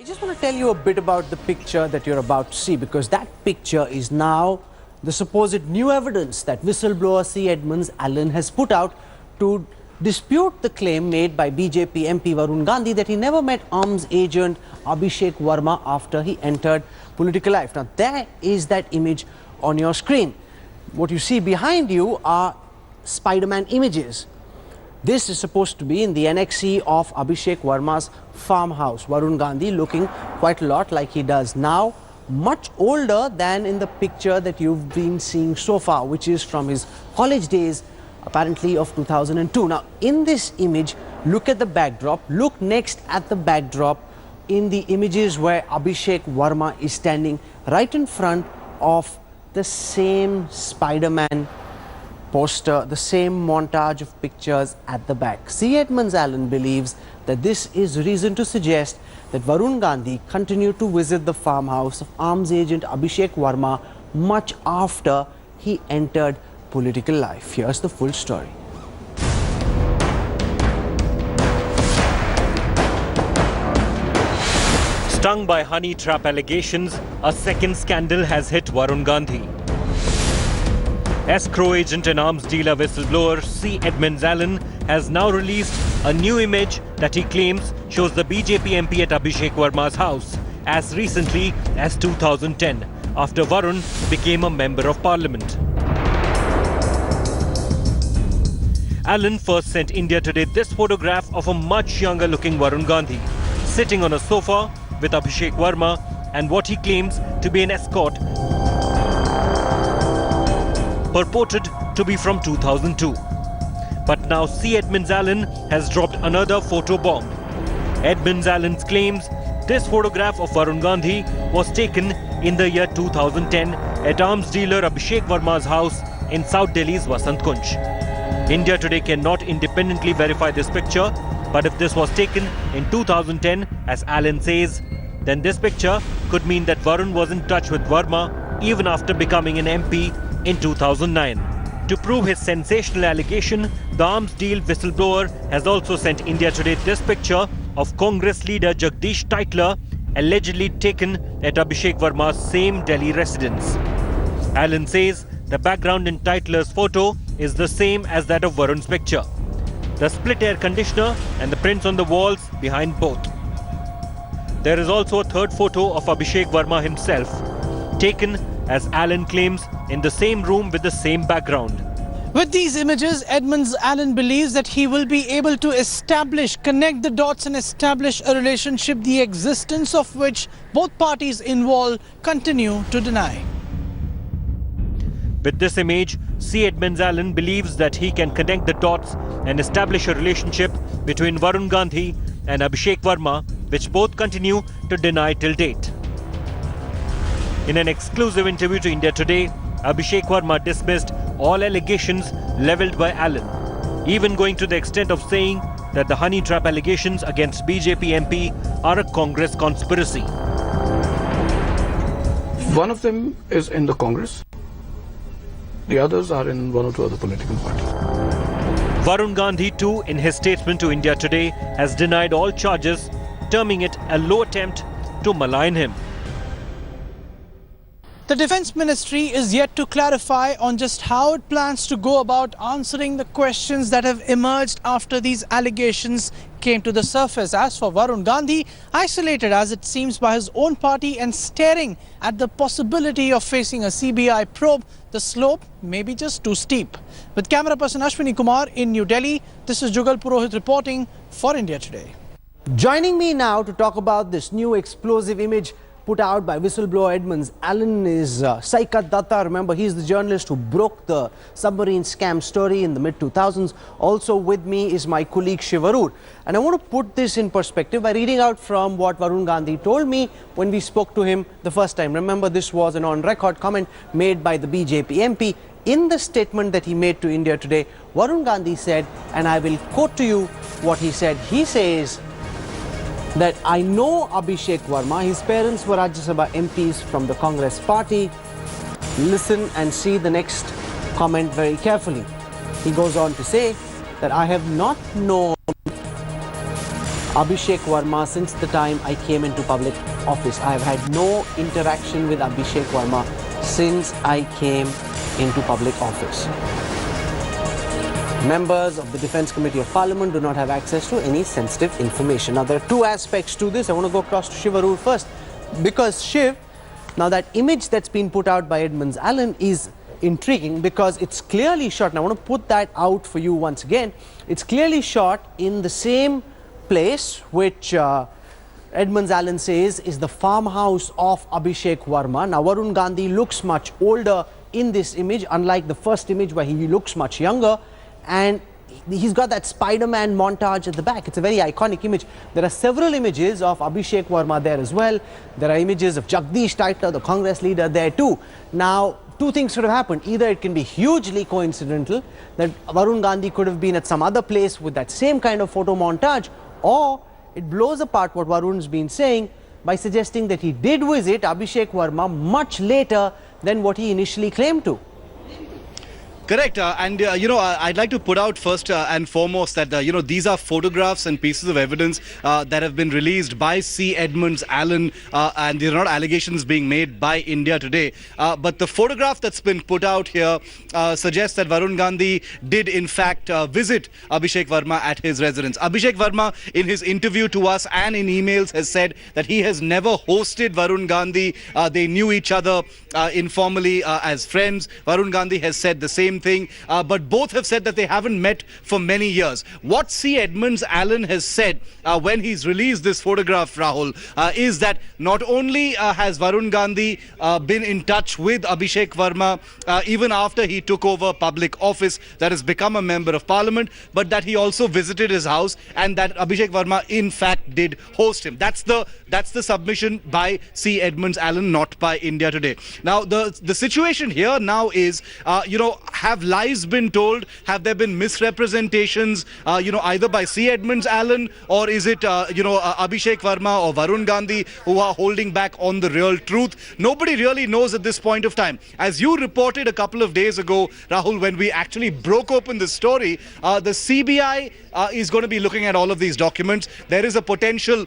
I just want to tell you a bit about the picture that you're about to see, because that picture is now the supposed new evidence that whistleblower C. Edmonds Allen has put out to dispute the claim made by BJP MP Varun Gandhi that he never met arms agent Abhishek Verma after he entered political life. Now, there is that image on your screen. What you see behind you are Spider-Man images. This is supposed to be in the annexee of Abhishek Verma's farmhouse. Varun Gandhi looking quite a lot like he does now, much older than in the picture that you've been seeing so far, which is from his college days, apparently of 2002. Now, in this image, look at the backdrop. Look next at the backdrop in the images where Abhishek Verma is standing right in front of the same Spider-Man poster, the same montage of pictures at the back. C. Edmonds Allen believes that this is reason to suggest that Varun Gandhi continued to visit the farmhouse of arms agent Abhishek Verma much after he entered political life. Here's the full story. Stung by honey trap allegations, a second scandal has hit Varun Gandhi. Escrow agent and arms dealer whistleblower C. Edmonds Allen has now released a new image that he claims shows the BJP MP at Abhishek Verma's house as recently as 2010, after Varun became a member of parliament. Allen first sent India Today this photograph of a much younger looking Varun Gandhi sitting on a sofa with Abhishek Verma and what he claims to be an escort purported to be from 2002. But now C. Edmonds Allen has dropped another photo bomb. Edmonds Allen claims this photograph of Varun Gandhi was taken in the year 2010 at arms dealer Abhishek Verma's house in South Delhi's Vasant Kunj. India Today cannot independently verify this picture, but if this was taken in 2010, as Allen says, then this picture could mean that Varun was in touch with Verma even after becoming an MP in 2009. To prove his sensational allegation, the arms deal whistleblower has also sent India Today this picture of Congress leader Jagdish Titler allegedly taken at Abhishek Verma's same Delhi residence. Allen says the background in Titler's photo is the same as that of Varun's picture. The split air conditioner and the prints on the walls behind both. There is also a third photo of Abhishek Verma himself, taken, as Allen claims, in the same room with the same background. With these images, Edmonds Allen believes that he will be able to connect the dots and establish a relationship, the existence of which both parties involved continue to deny. With this image, C. Edmonds Allen believes that he can connect the dots and establish a relationship between Varun Gandhi and Abhishek Verma, which both continue to deny till date. In an exclusive interview to India Today, Abhishek Verma dismissed all allegations levelled by Allen, even going to the extent of saying that the honey trap allegations against BJP MP are a Congress conspiracy. One of them is in the Congress. The others are in one or two other political parties. Varun Gandhi too, in his statement to India Today, has denied all charges, terming it a low attempt to malign him. The Defence Ministry is yet to clarify on just how it plans to go about answering the questions that have emerged after these allegations came to the surface. As for Varun Gandhi, isolated as it seems by his own party and staring at the possibility of facing a CBI probe, the slope may be just too steep. With camera person Ashwini Kumar in New Delhi, this is Jugal Purohit reporting for India Today. Joining me now to talk about this new explosive image put out by whistleblower Edmonds Allen is Saikat Datta. Remember, he's the journalist who broke the submarine scam story in the mid-2000s. Also with me is my colleague Shivarur. And I want to put this in perspective by reading out from what Varun Gandhi told me when we spoke to him the first time. Remember, this was an on-record comment made by the BJP MP. In the statement that he made to India Today, Varun Gandhi said, and I will quote to you what he said. He says that I know Abhishek Verma, his parents were Rajya Sabha MPs from the Congress party. Listen and see the next comment very carefully. He goes on to say that I have not known Abhishek Verma since the time I came into public office. I have had no interaction with Abhishek Verma since I came into public office. Members of the Defence Committee of Parliament do not have access to any sensitive information. Now, there are two aspects to this. I want to go across to Shiv first. Because Shiv, now that image that's been put out by Edmonds Allen is intriguing because it's clearly shot. And I want to put that out for you once again. It's clearly shot in the same place which Edmonds Allen says is the farmhouse of Abhishek Verma. Now, Varun Gandhi looks much older in this image, unlike the first image where he looks much younger. And he's got that Spider-Man montage at the back. It's a very iconic image. There are several images of Abhishek Verma there as well. There are images of Jagdish Titler, the Congress leader, there too. Now, two things could have happened. Either it can be hugely coincidental, that Varun Gandhi could have been at some other place with that same kind of photo montage, or it blows apart what Varun's been saying by suggesting that he did visit Abhishek Verma much later than what he initially claimed to. Correct. I'd like to put out first and foremost that, these are photographs and pieces of evidence that have been released by C. Edmonds Allen, and they're not allegations being made by India Today. But the photograph that's been put out here suggests that Varun Gandhi did, in fact, visit Abhishek Verma at his residence. Abhishek Verma, in his interview to us and in emails, has said that he has never hosted Varun Gandhi. They knew each other informally as friends. Varun Gandhi has said the same thing, but both have said that they haven't met for many years. What C. Edmonds Allen has said when he's released this photograph, Rahul, is that not only has Varun Gandhi been in touch with Abhishek Verma even after he took over public office, that has become a member of parliament, but that he also visited his house and that Abhishek Verma in fact did host him. That's the submission by C. Edmonds Allen, not by India Today. Now, the situation here now is, have lies been told? Have there been misrepresentations, either by C. Edmonds Allen, or is it, Abhishek Verma or Varun Gandhi who are holding back on the real truth? Nobody really knows at this point of time. As you reported a couple of days ago, Rahul, when we actually broke open the story, the CBI is going to be looking at all of these documents. There is a potential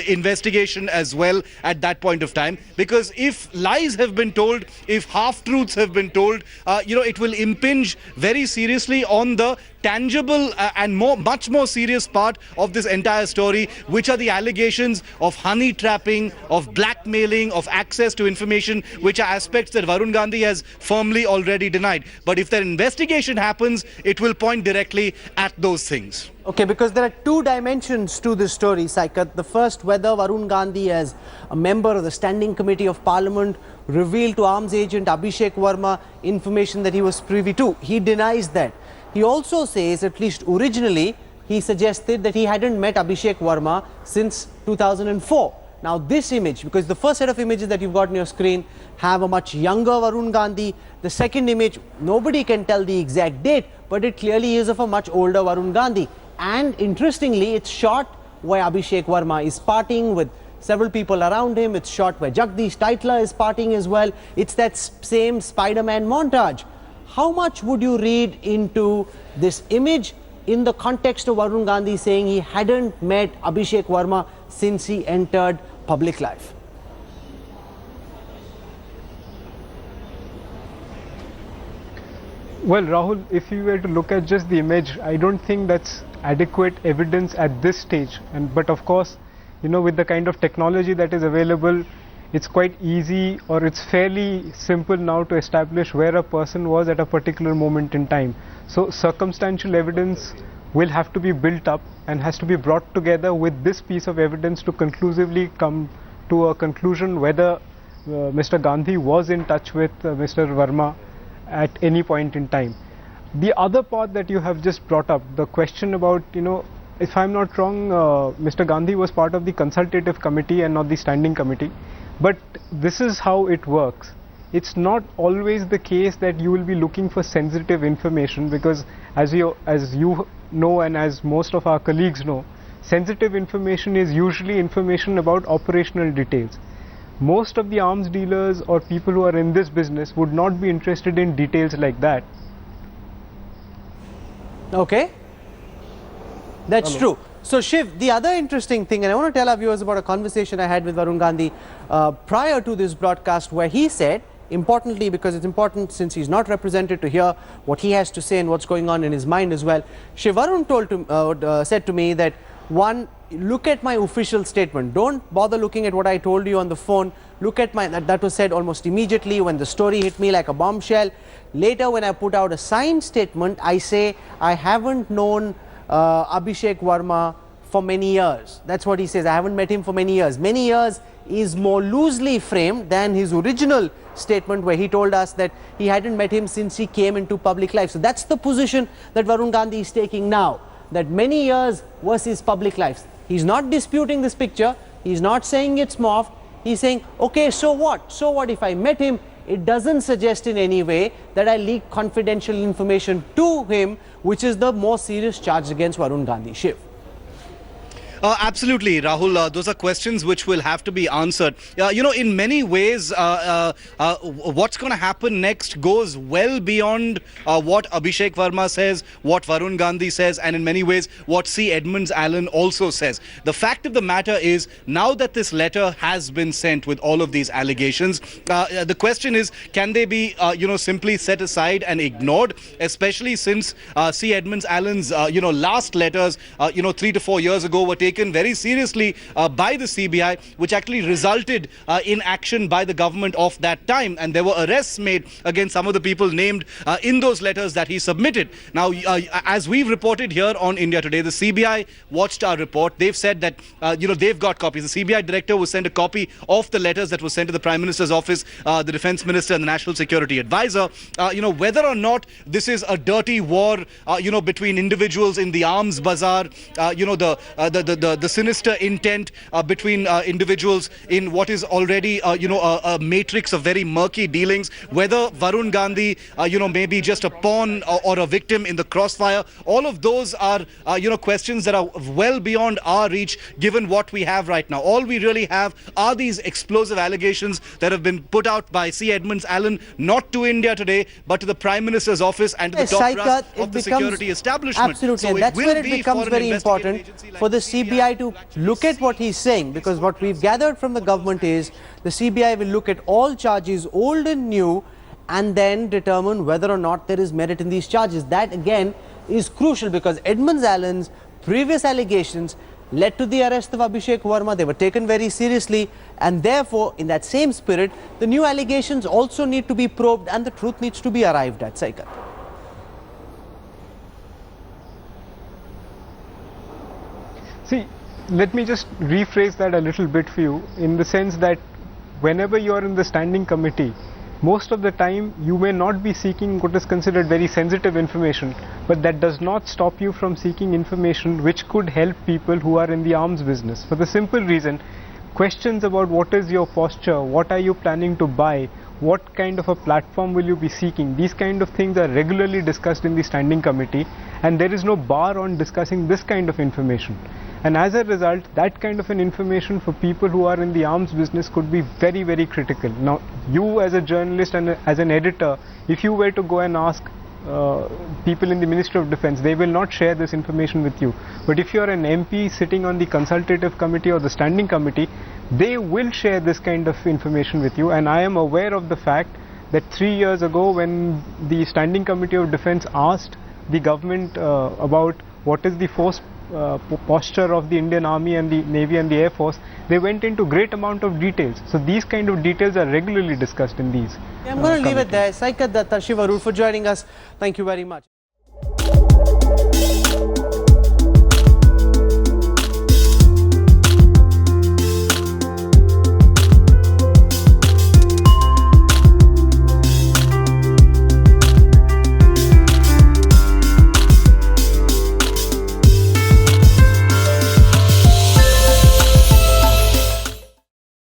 investigation as well at that point of time, because if lies have been told, if half-truths have been told, it will impinge very seriously on the tangible and much more serious part of this entire story, which are the allegations of honey trapping, of blackmailing, of access to information, which are aspects that Varun Gandhi has firmly already denied. But if that investigation happens, it will point directly at those things. Okay, because there are two dimensions to this story, Saikat. The first, whether Varun Gandhi, as a member of the Standing Committee of Parliament, revealed to arms agent Abhishek Verma information that he was privy to. He denies that. He also says, at least originally, he suggested that he hadn't met Abhishek Verma since 2004. Now, this image, because the first set of images that you've got on your screen have a much younger Varun Gandhi. The second image, nobody can tell the exact date, but it clearly is of a much older Varun Gandhi. And interestingly, it's shot where Abhishek Verma is partying with several people around him. It's shot where Jagdish Titler is partying as well. It's that same Spider-Man montage. How much would you read into this image in the context of Varun Gandhi saying he hadn't met Abhishek Verma since he entered public life? Well, Rahul, if you were to look at just the image, I don't think that's adequate evidence at this stage. But of course, with the kind of technology that is available, it's quite easy, or it's fairly simple now to establish where a person was at a particular moment in time. So circumstantial evidence will have to be built up and has to be brought together with this piece of evidence to conclusively come to a conclusion whether Mr. Gandhi was in touch with Mr. Verma at any point in time. The other part that you have just brought up, the question about, if I'm not wrong, Mr. Gandhi was part of the consultative committee and not the standing committee. But this is how it works. It's not always the case that you will be looking for sensitive information, because as you know, and as most of our colleagues know, sensitive information is usually information about operational details. Most of the arms dealers or people who are in this business would not be interested in details like that. Okay, that's true. So Shiv, the other interesting thing, and I want to tell our viewers about a conversation I had with Varun Gandhi prior to this broadcast, where he said, importantly, because it's important since he's not represented, to hear what he has to say and what's going on in his mind as well. Shiv, Varun said to me that, one, look at my official statement. Don't bother looking at what I told you on the phone. Look at my, that was said almost immediately when the story hit me like a bombshell. Later, when I put out a signed statement, I say I haven't known Abhishek Verma for many years. That's what he says. I haven't met him for many years. Many years is more loosely framed than his original statement, where he told us that he hadn't met him since he came into public life. So that's the position that Varun Gandhi is taking now, that many years versus public life. He's not disputing this picture. He's not saying it's morphed. He's saying, okay, so what? So what if I met him? It doesn't suggest in any way that I leaked confidential information to him, which is the more serious charge against Varun Gandhi. Shiv. Absolutely, Rahul. Those are questions which will have to be answered. In many ways, what's going to happen next goes well beyond what Abhishek Verma says, what Varun Gandhi says, and in many ways, what C. Edmonds Allen also says. The fact of the matter is, now that this letter has been sent with all of these allegations, the question is, can they be, simply set aside and ignored, especially since C. Edmonds Allen's, last letters, 3 to 4 years ago were taken very seriously by the CBI, which actually resulted in action by the government of that time, and there were arrests made against some of the people named in those letters that he submitted. Now, as we've reported here on India Today, the CBI watched our report. They've said that they've got copies. The CBI director was sent a copy of the letters that were sent to the Prime Minister's office, the Defence Minister, and the National Security Advisor. Whether or not this is a dirty war, between individuals in the arms bazaar, the sinister intent between individuals in what is already a matrix of very murky dealings, whether Varun Gandhi may be just a pawn or a victim in the crossfire. All of those are questions that are well beyond our reach given what we have right now. All we really have are these explosive allegations that have been put out by C. Edmonds Allen, not to India Today, but to the Prime Minister's office and to the top brass of the security establishment. Absolutely, So and that's where it becomes very important for the CBI to look at what he's saying, because what we've gathered from the government is the CBI will look at all charges, old and new, and then determine whether or not there is merit in these charges. That again is crucial, because Edmonds Allen's previous allegations led to the arrest of Abhishek Verma. They were taken very seriously, and therefore in that same spirit the new allegations also need to be probed and the truth needs to be arrived at. Saikat. See, let me just rephrase that a little bit for you, in the sense that whenever you are in the standing committee, most of the time you may not be seeking what is considered very sensitive information, but that does not stop you from seeking information which could help people who are in the arms business. For the simple reason, questions about what is your posture, what are you planning to buy, what kind of a platform will you be seeking, these kind of things are regularly discussed in the standing committee, and there is no bar on discussing this kind of information. And as a result, that kind of an information for people who are in the arms business could be very, very critical. Now, you as a journalist and as an editor, if you were to go and ask people in the Ministry of Defence, they will not share this information with you. But if you are an MP sitting on the consultative committee or the standing committee, they will share this kind of information with you. And I am aware of the fact that 3 years ago, when the Standing Committee of Defence asked the government about what is the force posture of the Indian Army and the Navy and the Air Force, they went into great amount of details. So these kind of details are regularly discussed in these. I'm going to leave it there. Saikat Datta, Shiv Arun for joining us. Thank you very much.